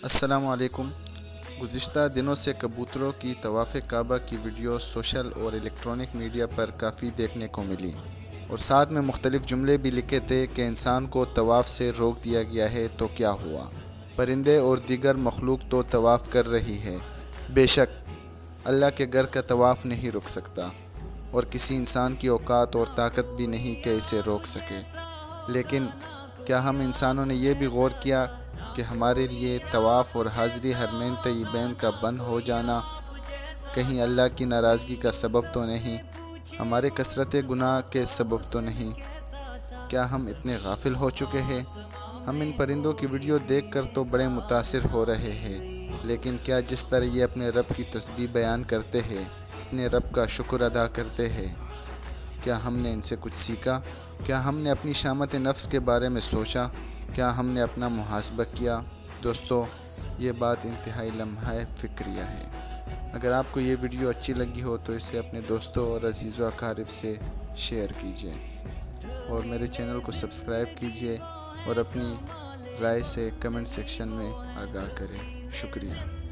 अस्सलाम वालेकुम। गुज़िश्ता दिनों से कबूतरों की तवाफ़ काबा की वीडियो सोशल और इलेक्ट्रॉनिक मीडिया पर काफ़ी देखने को मिली और साथ में मुख्तलिफ़ जुमले भी लिखे थे कि इंसान को तवाफ़ से रोक दिया गया है तो क्या हुआ, परिंदे और दीगर मखलूक तो तवाफ़ कर रही है। बेशक अल्लाह के घर का तवाफ़ नहीं रुक सकता और किसी इंसान की औकात और ताकत भी नहीं कि इसे रोक सके, लेकिन क्या हम इंसानों ने यह भी गौर किया कि हमारे लिए तवाफ़ और हाज़री हरमैन तय्यबैन का बंद हो जाना कहीं अल्लाह की नाराज़गी का सबब तो नहीं, हमारे कसरत गुनाह के सबब तो नहीं? क्या हम इतने गाफिल हो चुके हैं? हम इन परिंदों की वीडियो देखकर तो बड़े मुतासिर हो रहे हैं, लेकिन क्या जिस तरह ये अपने रब की तस्बीह बयान करते हैं, अपने रब का शुक्र अदा करते हैं, क्या हमने इनसे कुछ सीखा? क्या हमने अपनी शामत नफ्स के बारे में सोचा? क्या हमने अपना मुहासबा किया? दोस्तों, ये बात इंतहाई लम्हा फ़िक्रिया है। अगर आपको ये वीडियो अच्छी लगी हो तो इसे अपने दोस्तों और अजीज़ व अकारिब से शेयर कीजिए और मेरे चैनल को सब्सक्राइब कीजिए और अपनी राय से कमेंट सेक्शन में आगाह करें। शुक्रिया।